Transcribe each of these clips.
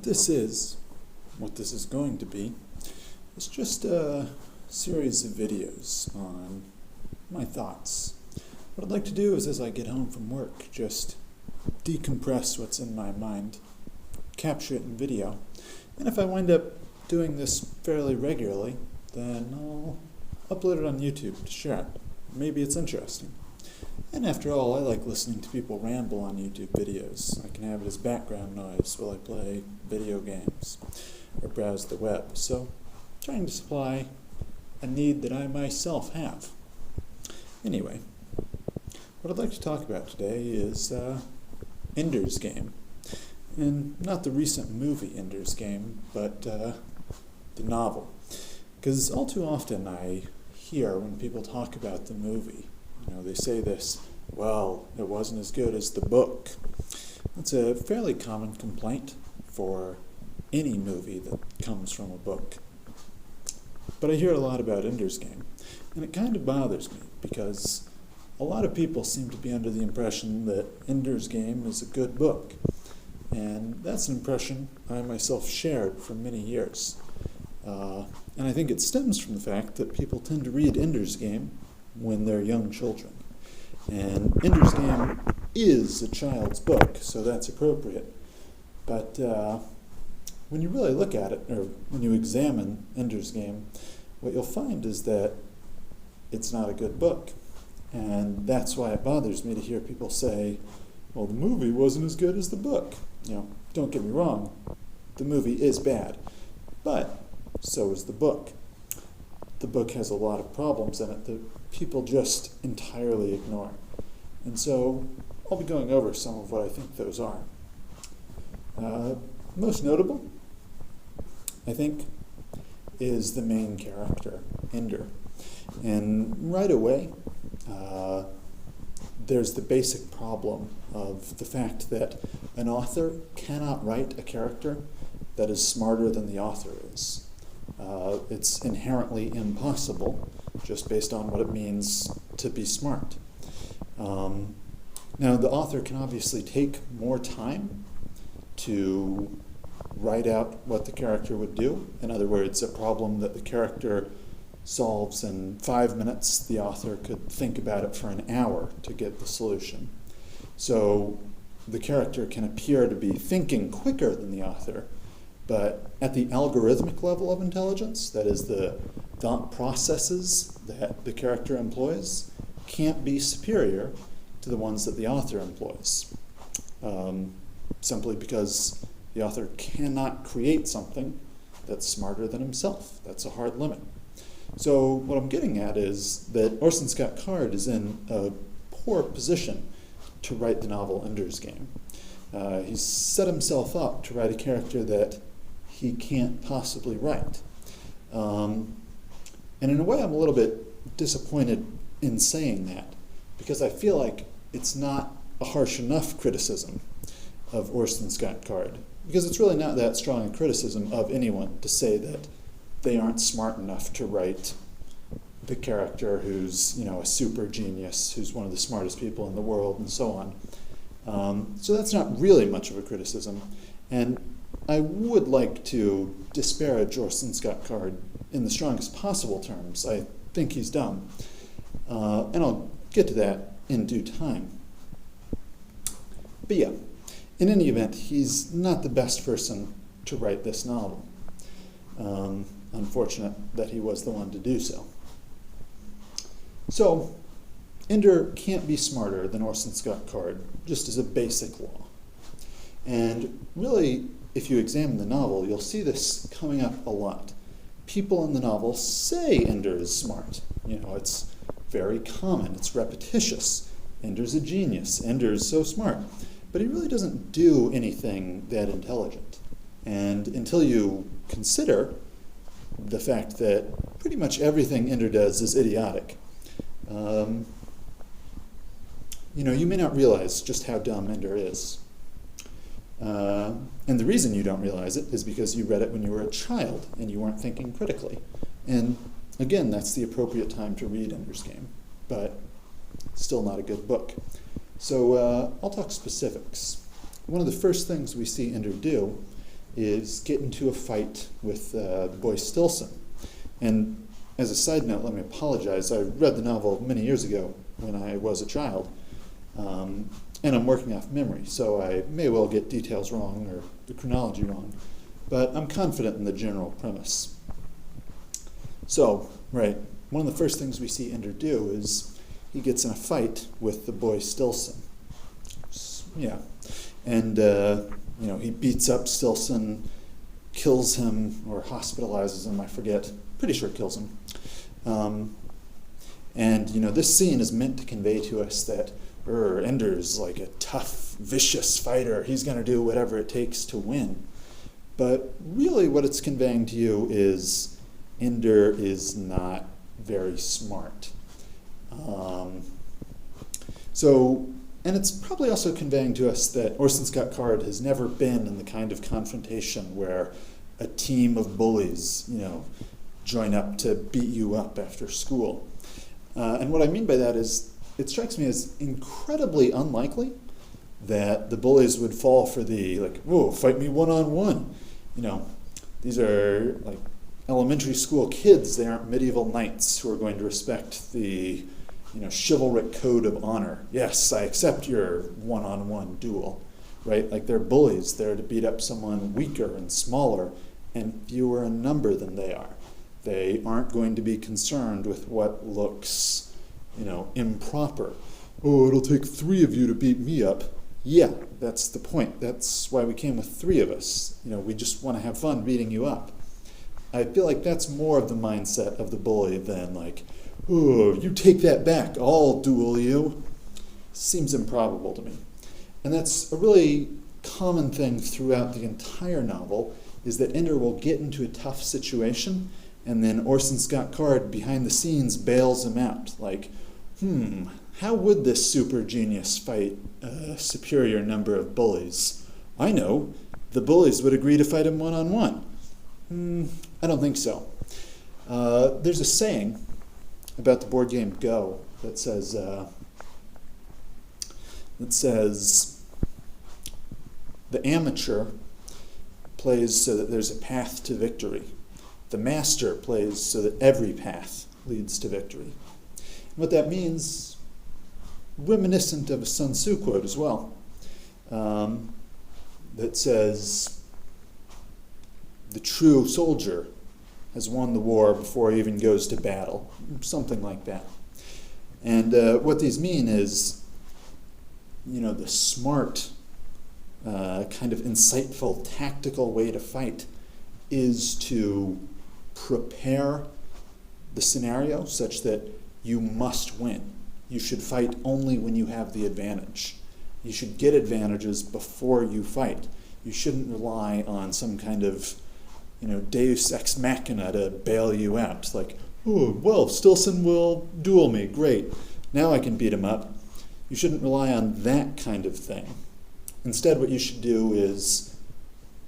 What this is going to be, is just a series of videos on my thoughts. What I'd like to do is, as I get home from work, just decompress what's in my mind, capture it in video, and if I wind up doing this fairly regularly, then I'll upload it on YouTube to share it. Maybe it's interesting. And after all, I like listening to people ramble on YouTube videos. I can have it as background noise while I play video games or browse the web. So, trying to supply a need that I myself have. Anyway, what I'd like to talk about today is Ender's Game. And not the recent movie Ender's Game, but the novel. Because all too often I hear when people talk about the movie, they say this, well, it wasn't as good as the book. That's a fairly common complaint for any movie that comes from a book. But I hear a lot about Ender's Game, and it kind of bothers me because a lot of people seem to be under the impression that Ender's Game is a good book. And that's an impression I myself shared for many years. And I think it stems from the fact that people tend to read Ender's Game when they're young children. And Ender's Game is a child's book, so that's appropriate. But when you really look at it, or when you examine Ender's Game, what you'll find is that it's not a good book. And that's why it bothers me to hear people say, well, the movie wasn't as good as the book. Don't get me wrong, the movie is bad, but so is the book. The book has a lot of problems in it that people just entirely ignore. And so I'll be going over some of what I think those are. Most notable, I think, is the main character, Ender. And right away, there's the basic problem of the fact that an author cannot write a character that is smarter than the author is. It's inherently impossible, just based on what it means to be smart. Now, the author can obviously take more time to write out what the character would do. In other words, a problem that the character solves in 5 minutes, the author could think about it for an hour to get the solution. So the character can appear to be thinking quicker than the author, but at the algorithmic level of intelligence, that is the thought processes that the character employs, can't be superior to the ones that the author employs. Simply because the author cannot create something that's smarter than himself. That's a hard limit. So what I'm getting at is that Orson Scott Card is in a poor position to write the novel Ender's Game. He's set himself up to write a character that he can't possibly write. And in a way, I'm a little bit disappointed in saying that, because I feel like it's not a harsh enough criticism of Orson Scott Card, because it's really not that strong a criticism of anyone to say that they aren't smart enough to write the character who's, a super genius, who's one of the smartest people in the world, and so on. So that's not really much of a criticism. And I would like to disparage Orson Scott Card in the strongest possible terms. I think he's dumb. And I'll get to that in due time. But yeah, in any event, he's not the best person to write this novel. Unfortunate that he was the one to do so. So, Ender can't be smarter than Orson Scott Card, just as a basic law. And really, if you examine the novel, you'll see this coming up a lot. People in the novel say Ender is smart. It's very common, it's repetitious. Ender's a genius, Ender's so smart. But he really doesn't do anything that intelligent. And until you consider the fact that pretty much everything Ender does is idiotic, you may not realize just how dumb Ender is. And the reason you don't realize it is because you read it when you were a child and you weren't thinking critically. And again, that's the appropriate time to read Ender's Game, but still not a good book. So I'll talk specifics. One of the first things we see Ender do is get into a fight with the boy Stilson. And as a side note, let me apologize. I read the novel many years ago when I was a child, and I'm working off memory, so I may well get details wrong or the chronology wrong, but I'm confident in the general premise. So, right, one of the first things we see Ender do is he gets in a fight with the boy Stilson. Yeah, and he beats up Stilson, kills him, or hospitalizes him, I forget. Pretty sure kills him. And this scene is meant to convey to us that Ender's like a tough, vicious fighter. He's going to do whatever it takes to win. But really what it's conveying to you is Ender is not very smart. And it's probably also conveying to us that Orson Scott Card has never been in the kind of confrontation where a team of bullies, join up to beat you up after school. And what I mean by that is, it strikes me as incredibly unlikely that the bullies would fall for the, whoa, fight me one-on-one. These are like elementary school kids. They aren't medieval knights who are going to respect the chivalric code of honor. Yes, I accept your one-on-one duel, right? Like they're bullies. They're to beat up someone weaker and smaller and fewer in number than they are. They aren't going to be concerned with what looks, improper. Oh, it'll take 3 of you to beat me up. Yeah, that's the point. That's why we came with 3 of us. We just want to have fun beating you up. I feel like that's more of the mindset of the bully than oh, you take that back, I'll duel you. Seems improbable to me. And that's a really common thing throughout the entire novel, is that Ender will get into a tough situation, and then Orson Scott Card, behind the scenes, bails him out. How would this super genius fight a superior number of bullies? I know, the bullies would agree to fight him one-on-one. I don't think so. There's a saying about the board game Go that says, the amateur plays so that there's a path to victory. The master plays so that every path leads to victory. And what that means, reminiscent of a Sun Tzu quote as well, that says, the true soldier has won the war before he even goes to battle, something like that. And what these mean is, the smart, kind of insightful, tactical way to fight is to prepare the scenario such that you must win. You should fight only when you have the advantage. You should get advantages before you fight. You shouldn't rely on some kind of deus ex machina to bail you out. Oh, well, Stilson will duel me, great. Now I can beat him up. You shouldn't rely on that kind of thing. Instead, what you should do is,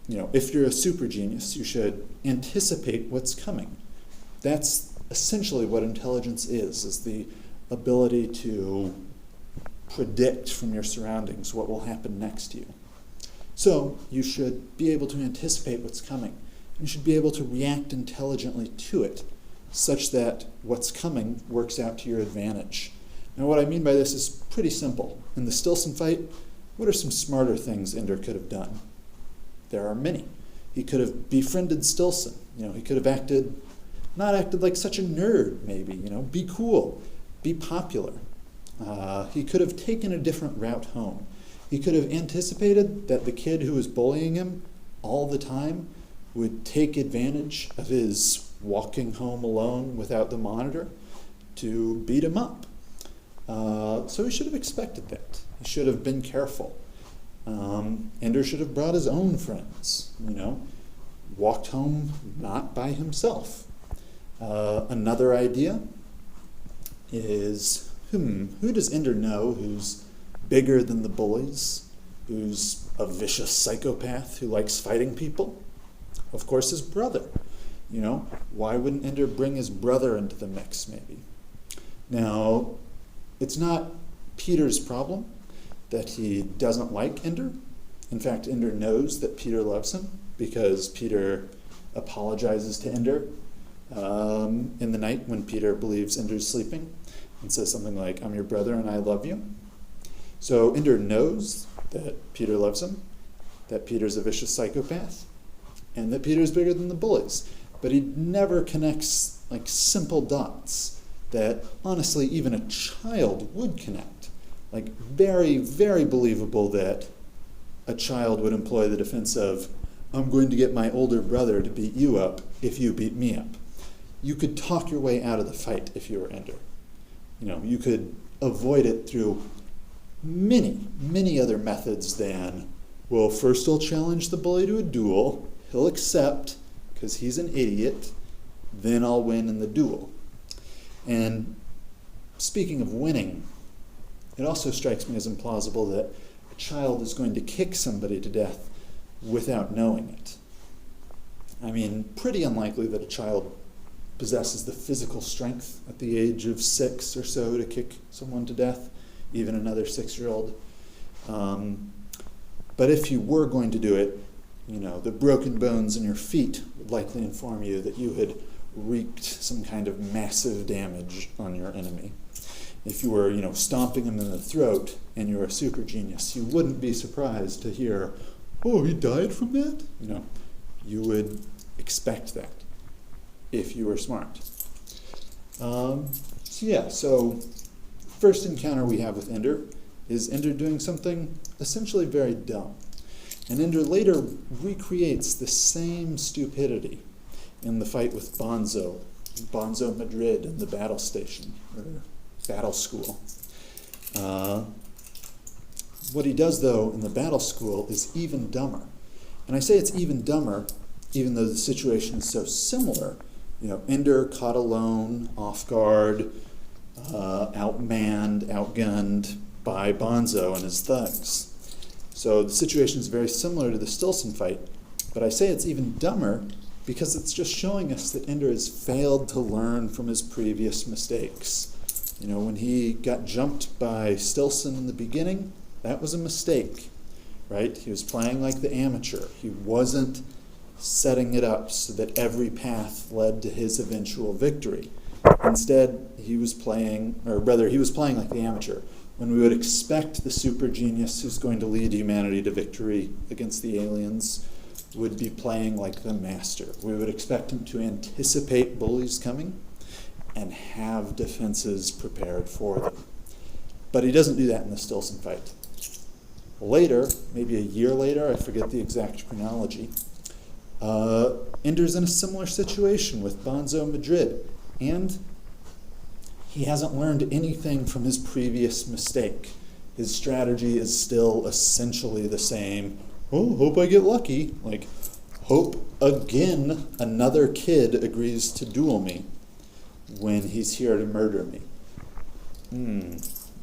if you're a super genius, you should anticipate what's coming. That's essentially what intelligence is the ability to predict from your surroundings what will happen next to you. So you should be able to anticipate what's coming. You should be able to react intelligently to it, such that what's coming works out to your advantage. Now, what I mean by this is pretty simple. In the Stilson fight, what are some smarter things Ender could have done? There are many. He could have befriended Stilson. He could have not acted like such a nerd, maybe. Be cool, be popular. He could have taken a different route home. He could have anticipated that the kid who was bullying him all the time would take advantage of his walking home alone without the monitor to beat him up. So he should have expected that. He should have been careful. Ender should have brought his own friends, walked home not by himself. Another idea is, who does Ender know who's bigger than the bullies, who's a vicious psychopath who likes fighting people? Of course, his brother. Why wouldn't Ender bring his brother into the mix, maybe? Now, it's not Peter's problem that he doesn't like Ender. In fact, Ender knows that Peter loves him because Peter apologizes to Ender in the night when Peter believes Ender's sleeping and says something like, "I'm your brother and I love you." So Ender knows that Peter loves him, that Peter's a vicious psychopath, and that Peter's bigger than the bullies. But he never connects like simple dots that honestly even a child would connect. Like very, very believable that a child would employ the defense of, "I'm going to get my older brother to beat you up if you beat me up." You could talk your way out of the fight if you were Ender. You could avoid it through many, many other methods than, well, first I'll challenge the bully to a duel, he'll accept because he's an idiot, then I'll win in the duel. And speaking of winning, it also strikes me as implausible that a child is going to kick somebody to death without knowing it. I mean, pretty unlikely that a child possesses the physical strength at the age of 6 or so to kick someone to death, even another 6-year-old. But if you were going to do it, the broken bones in your feet would likely inform you that you had wreaked some kind of massive damage on your enemy. If you were, stomping him in the throat and you're a super genius, you wouldn't be surprised to hear, "Oh, he died from that?" You would expect that if you were smart. So first encounter we have with Ender is Ender doing something essentially very dumb. And Ender later recreates the same stupidity in the fight with Bonzo Madrid in the battle station, or battle school. What he does, though, in the battle school is even dumber. And I say it's even dumber, even though the situation is so similar. Ender caught alone, off guard, outmanned, outgunned by Bonzo and his thugs. So the situation is very similar to the Stilson fight, but I say it's even dumber because it's just showing us that Ender has failed to learn from his previous mistakes. When he got jumped by Stilson in the beginning, that was a mistake, right? He was playing like the amateur. He wasn't setting it up so that every path led to his eventual victory. Instead, he was playing like the amateur, when we would expect the super genius who's going to lead humanity to victory against the aliens would be playing like the master. We would expect him to anticipate bullies coming and have defenses prepared for them. But he doesn't do that in the Stilson fight. Later, maybe a year later, I forget the exact chronology, Ender's in a similar situation with Bonzo Madrid, and he hasn't learned anything from his previous mistake. His strategy is still essentially the same. "Oh, hope I get lucky." Like, hope again another kid agrees to duel me when he's here to murder me.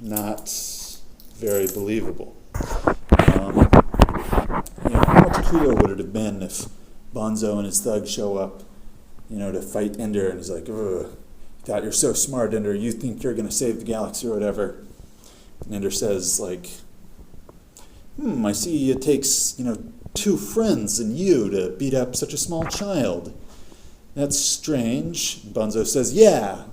Not very believable. How much cooler would it have been if Bonzo and his thugs show up, to fight Ender, and he's like, "Ugh, thought you're so smart, Ender, you think you're going to save the galaxy or whatever." And Ender says, like, "I see it takes, 2 friends and you to beat up such a small child. That's strange." Bonzo says, "Yeah,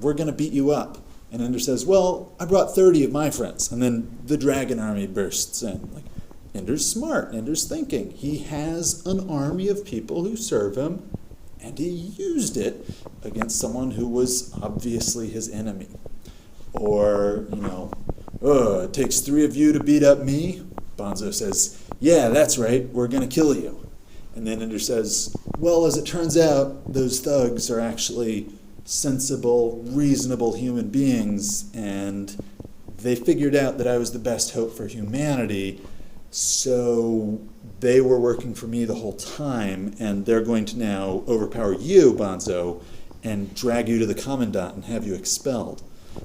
we're going to beat you up." And Ender says, "Well, I brought 30 of my friends." And then the dragon army bursts in. Like, Ender's smart. Ender's thinking. He has an army of people who serve him, and he used it against someone who was obviously his enemy. Or, "It takes 3 of you to beat up me." Bonzo says, "Yeah, that's right, we're going to kill you." And then Ender says, "Well, as it turns out, those thugs are actually sensible, reasonable human beings, and they figured out that I was the best hope for humanity, so they were working for me the whole time, and they're going to now overpower you, Bonzo, and drag you to the Commandant and have you expelled."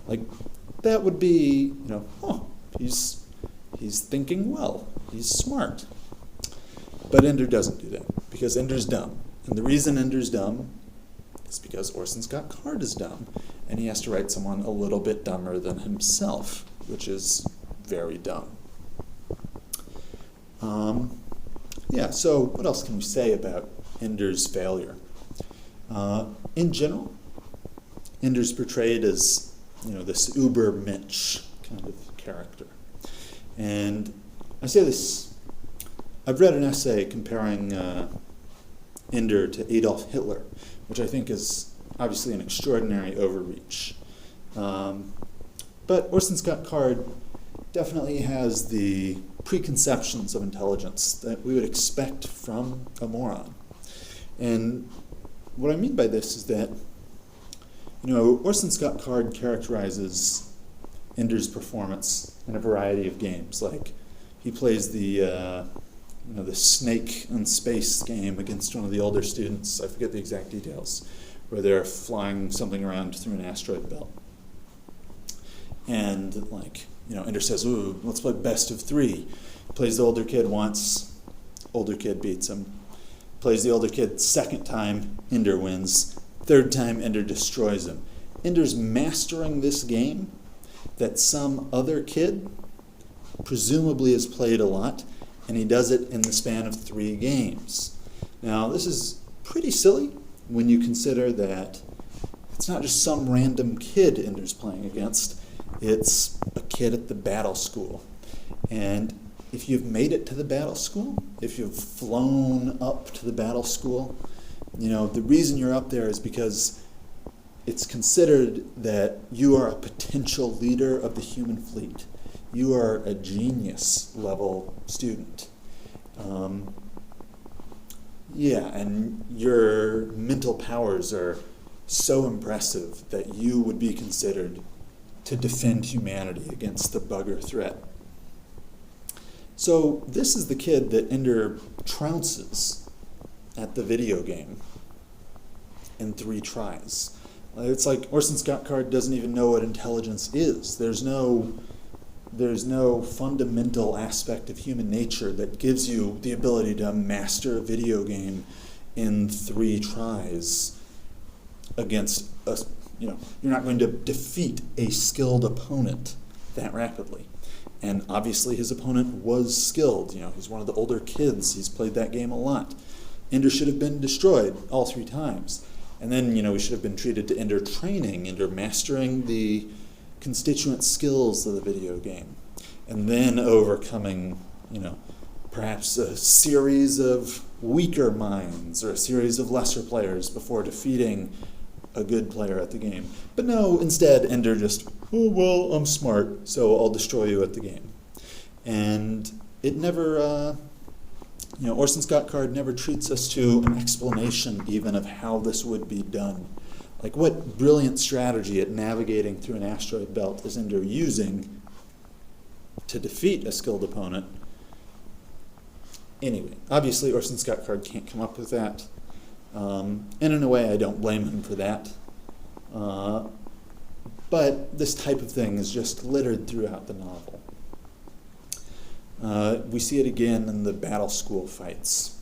Like, that would be, he's thinking well, he's smart. But Ender doesn't do that, because Ender's dumb. And the reason Ender's dumb is because Orson Scott Card is dumb, and he has to write someone a little bit dumber than himself, which is very dumb. Yeah, so what else can we say about Ender's failure? In general, Ender's portrayed as, this uber Mensch kind of character. And I say this, I've read an essay comparing Ender to Adolf Hitler, which I think is obviously an extraordinary overreach. But Orson Scott Card definitely has the preconceptions of intelligence that we would expect from a moron. And what I mean by this is that, Orson Scott Card characterizes Ender's performance in a variety of games. Like, he plays the snake in space game against one of the older students. I forget the exact details, where they're flying something around through an asteroid belt. And Ender says, "Ooh, let's play best of 3." Plays the older kid once, older kid beats him. Plays the older kid second time, Ender wins. Third time, Ender destroys him. Ender's mastering this game that some other kid presumably has played a lot, and he does it in the span of 3 games. Now, this is pretty silly when you consider that it's not just some random kid Ender's playing against. It's a kid at the battle school. And if you've made it to the battle school, if you've flown up to the battle school, the reason you're up there is because it's considered that you are a potential leader of the human fleet. You are a genius level student. And your mental powers are so impressive that you would be considered to defend humanity against the bugger threat. So this is the kid that Ender trounces at the video game in 3 tries. It's like Orson Scott Card doesn't even know what intelligence is. There's no fundamental aspect of human nature that gives you the ability to master a video game in 3 tries against a, you're not going to defeat a skilled opponent that rapidly. And obviously his opponent was skilled. He's one of the older kids. He's played that game a lot. Ender should have been destroyed all 3 times. And then, we should have been treated to Ender training, Ender mastering the constituent skills of the video game. And then overcoming, perhaps a series of weaker minds or a series of lesser players before defeating a good player at the game. But no, instead, Ender just, "Oh, well, I'm smart, so I'll destroy you at the game." And it never, Orson Scott Card never treats us to an explanation even of how this would be done. Like, what brilliant strategy at navigating through an asteroid belt is Ender using to defeat a skilled opponent? Anyway, obviously Orson Scott Card can't come up with that. And in a way, I don't blame him for that. But this type of thing is just littered throughout the novel. We see it again in the battle school fights.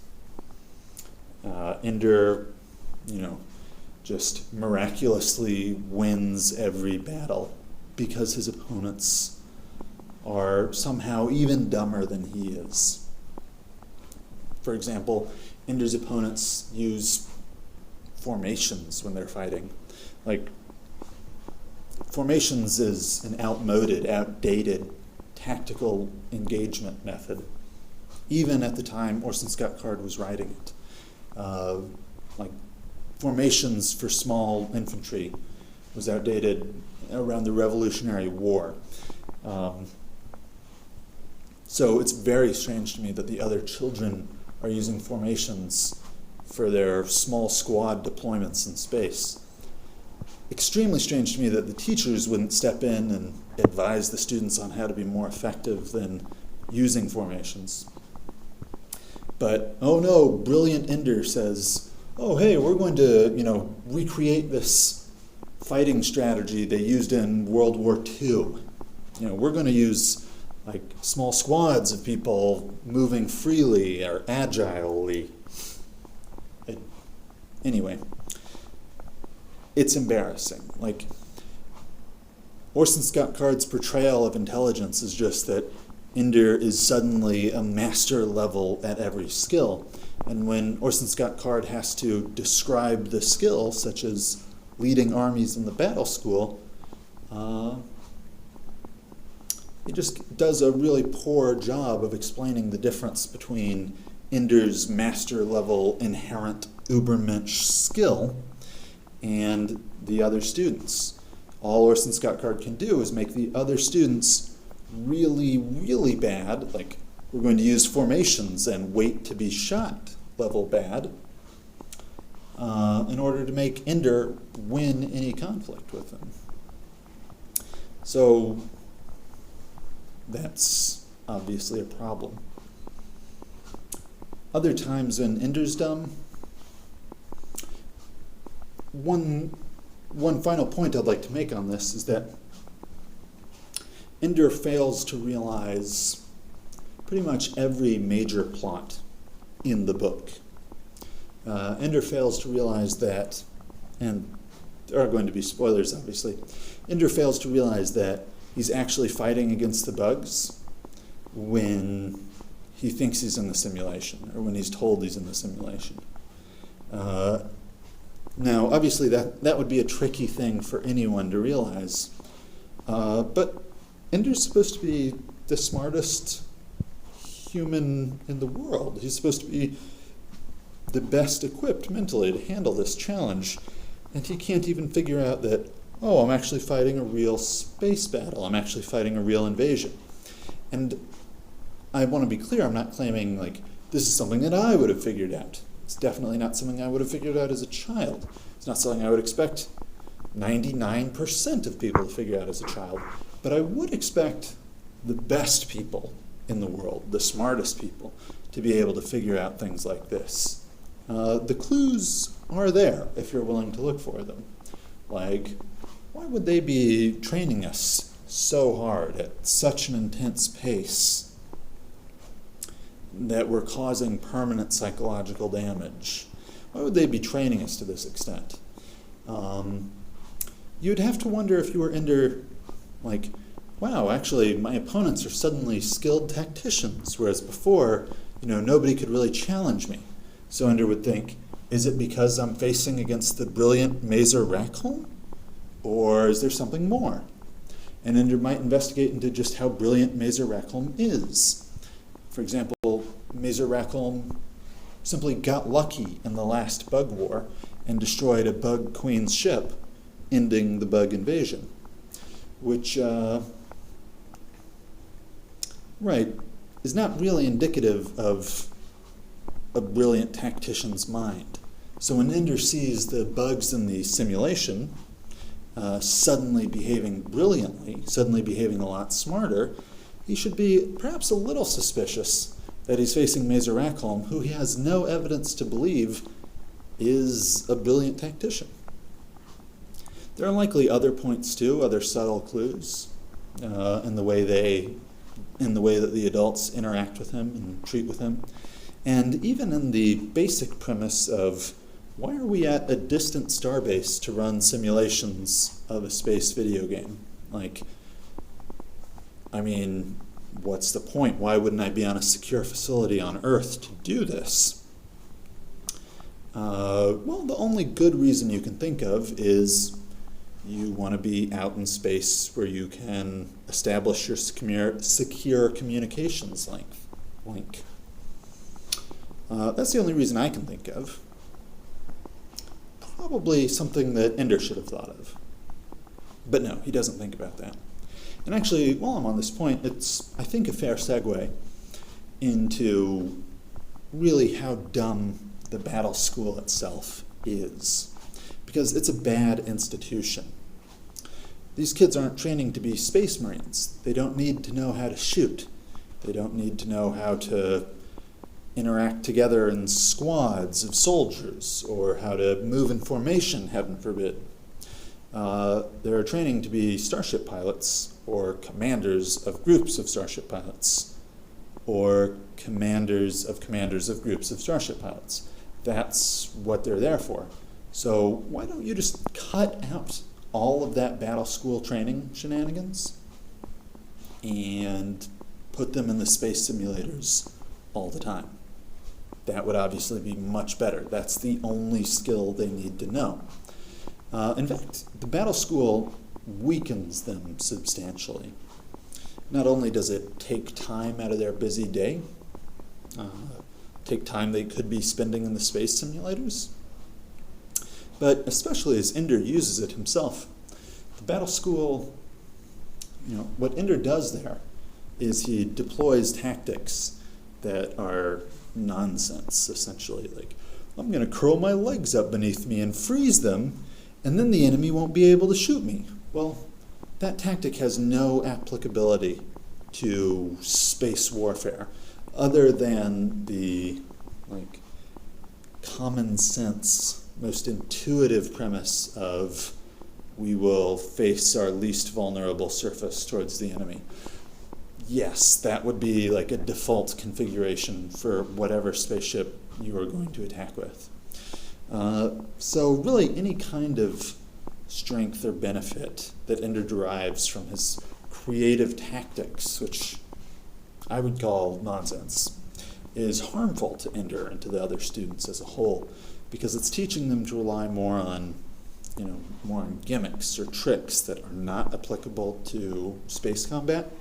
Ender, just miraculously wins every battle because his opponents are somehow even dumber than he is. For example, Ender's opponents use formations when they're fighting. Like, formations is an outdated tactical engagement method, even at the time Orson Scott Card was writing it. Formations for small infantry was outdated around the Revolutionary War. So it's very strange to me that the other children are using formations for their small squad deployments in space. Extremely strange to me that the teachers wouldn't step in and advise the students on how to be more effective than using formations. But, oh no, brilliant Ender says, "Oh hey, we're going to, recreate this fighting strategy they used in World War II. We're going to use small squads of people moving freely or agilely." Anyway, it's embarrassing. Orson Scott Card's portrayal of intelligence is just that Ender is suddenly a master level at every skill. And when Orson Scott Card has to describe the skill, such as leading armies in the battle school, he just does a really poor job of explaining the difference between Ender's master level inherent Ubermensch skill and the other students. All Orson Scott Card can do is make the other students really, really bad, like we're going to use formations and wait to be shot level bad, in order to make Ender win any conflict with him. So that's obviously a problem. Other times when Ender's dumb, one final point I'd like to make on this is that Ender fails to realize pretty much every major plot in the book. Ender fails to realize that, and there are going to be spoilers obviously, Ender fails to realize that he's actually fighting against the bugs when he thinks he's in the simulation, or when he's told he's in the simulation. Now, obviously that would be a tricky thing for anyone to realize, but Ender's supposed to be the smartest human in the world. He's supposed to be the best equipped mentally to handle this challenge, and he can't even figure out that, oh, I'm actually fighting a real space battle. I'm actually fighting a real invasion. And I want to be clear, I'm not claiming, like, this is something that I would have figured out. It's definitely not something I would have figured out as a child. It's not something I would expect 99% of people to figure out as a child. But I would expect the best people in the world, the smartest people, to be able to figure out things like this. The clues are there if you're willing to look for them. Like, why would they be training us so hard at such an intense pace that we're causing permanent psychological damage? Why would they be training us to this extent? You'd have to wonder if you were Ender, like, wow, actually my opponents are suddenly skilled tacticians, whereas before, nobody could really challenge me. So Ender would think, is it because I'm facing against the brilliant Mazer Rackholm? Or is there something more? And Ender might investigate into just how brilliant Mazer Rackholm is. For example, Mazer Rackholm simply got lucky in the last bug war and destroyed a bug queen's ship, ending the bug invasion, which, is not really indicative of a brilliant tactician's mind. So when Ender sees the bugs in the simulation suddenly behaving brilliantly, suddenly behaving a lot smarter, he should be perhaps a little suspicious that he's facing Mazer Rackholm, who he has no evidence to believe is a brilliant tactician. There are likely other points too, other subtle clues in the way that the adults interact with him and treat with him. And even in the basic premise of, why are we at a distant starbase to run simulations of a space video game? What's the point? Why wouldn't I be on a secure facility on Earth to do this? The only good reason you can think of is you want to be out in space where you can establish your secure communications link. That's the only reason I can think of. Probably something that Ender should have thought of. But no, he doesn't think about that. And actually, while I'm on this point, it's, I think, a fair segue into really how dumb the battle school itself is. Because it's a bad institution. These kids aren't training to be space marines. They don't need to know how to shoot. They don't need to know how to interact together in squads of soldiers, or how to move in formation, heaven forbid. They're training to be starship pilots, or commanders of groups of starship pilots, or commanders of groups of starship pilots. That's what they're there for. So why don't you just cut out all of that battle school training shenanigans and put them in the space simulators all the time. That would obviously be much better. That's the only skill they need to know. In fact, the battle school weakens them substantially. Not only does it take time out of their busy day, take time they could be spending in the space simulators, but especially as Ender uses it himself. The battle school, what Ender does there is he deploys tactics that are nonsense, essentially. Like, I'm going to curl my legs up beneath me and freeze them, and then the enemy won't be able to shoot me. Well, that tactic has no applicability to space warfare, other than the common sense, most intuitive premise of we will face our least vulnerable surface towards the enemy. Yes, that would be like a default configuration for whatever spaceship you are going to attack with. So really any kind of strength or benefit that Ender derives from his creative tactics, which I would call nonsense, is harmful to Ender and to the other students as a whole, because it's teaching them to rely more on gimmicks or tricks that are not applicable to space combat.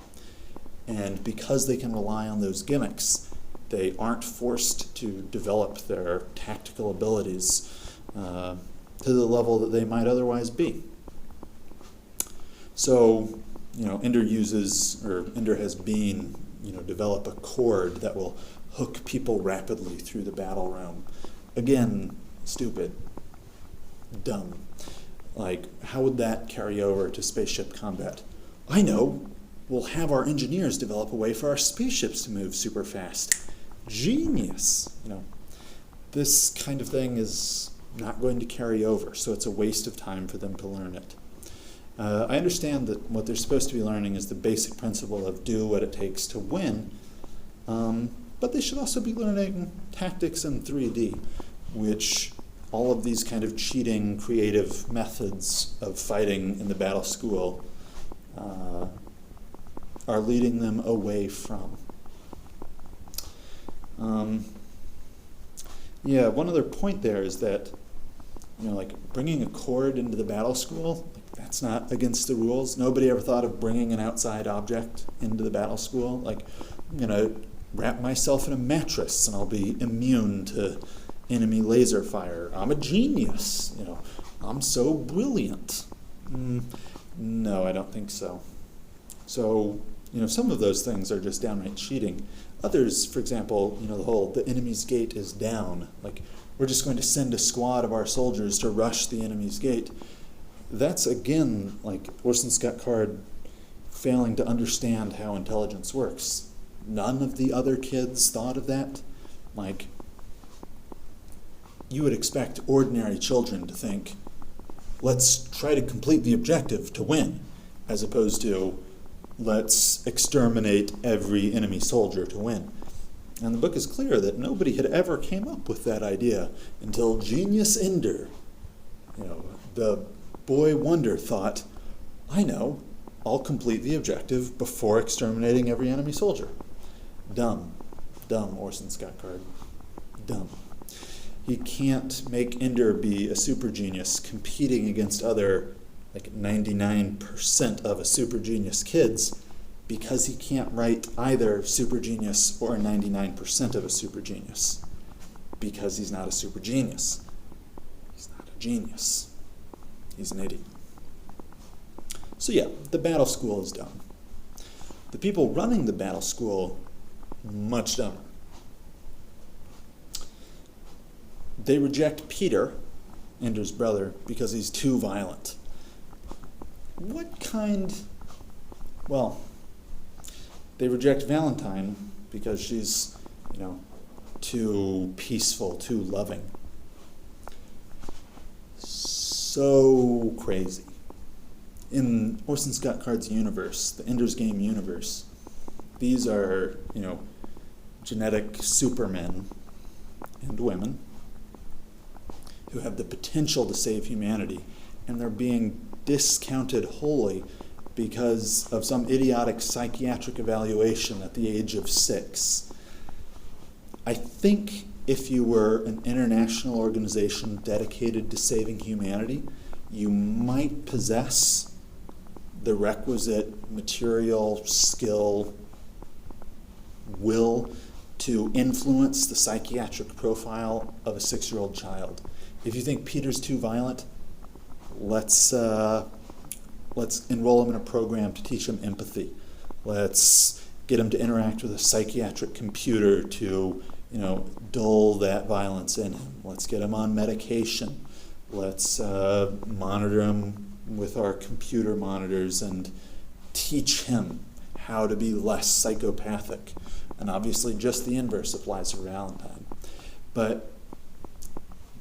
And because they can rely on those gimmicks, they aren't forced to develop their tactical abilities to the level that they might otherwise be. So, Ender has Bean, develop a cord that will hook people rapidly through the battle realm. Again, stupid, dumb. How would that carry over to spaceship combat? I know. We'll have our engineers develop a way for our spaceships to move super fast. Genius. This kind of thing is not going to carry over, so it's a waste of time for them to learn it. I understand that what they're supposed to be learning is the basic principle of do what it takes to win, but they should also be learning tactics in 3D, which all of these kind of cheating, creative methods of fighting in the battle school are leading them away from. One other point there is that, bringing a cord into the battle school, that's not against the rules. Nobody ever thought of bringing an outside object into the battle school. I'm going to wrap myself in a mattress and I'll be immune to enemy laser fire. I'm a genius. I'm so brilliant. No, I don't think so. So, some of those things are just downright cheating. Others, for example, the enemy's gate is down. We're just going to send a squad of our soldiers to rush the enemy's gate. That's, again, Orson Scott Card failing to understand how intelligence works. None of the other kids thought of that. You would expect ordinary children to think, let's try to complete the objective to win, as opposed to, let's exterminate every enemy soldier to win. And the book is clear that nobody had ever came up with that idea until genius Ender, the boy wonder, thought, I know, I'll complete the objective before exterminating every enemy soldier. Dumb. Dumb, Orson Scott Card. Dumb. He can't make Ender be a super genius competing against other 99% of a super genius kids, because he can't write either super genius or 99% of a super genius, because he's not a super genius. He's not a genius. He's an idiot. So the battle school is dumb. The people running the battle school, much dumber. They reject Peter, Ender's brother, because he's too violent. They reject Valentine because she's, too peaceful, too loving. So crazy. In Orson Scott Card's universe, the Ender's Game universe, these are, genetic supermen and women who have the potential to save humanity, and they're being discounted wholly because of some idiotic psychiatric evaluation at the age of 6. I think if you were an international organization dedicated to saving humanity, you might possess the requisite material, skill, will to influence the psychiatric profile of a 6-year-old child. If you think Peter's too violent, let's enroll him in a program to teach him empathy. Let's get him to interact with a psychiatric computer to, dull that violence in him. Let's get him on medication. Let's monitor him with our computer monitors and teach him how to be less psychopathic. And obviously just the inverse applies to Valentine. But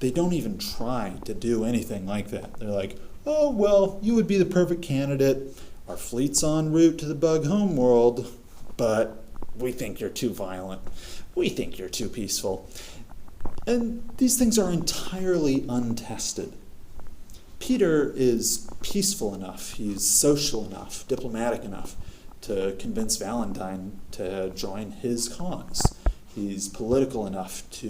they don't even try to do anything like that. They're like, oh, well, you would be the perfect candidate. Our fleet's en route to the bug homeworld, but we think you're too violent. We think you're too peaceful. And these things are entirely untested. Peter is peaceful enough, he's social enough, diplomatic enough to convince Valentine to join his cause. He's political enough to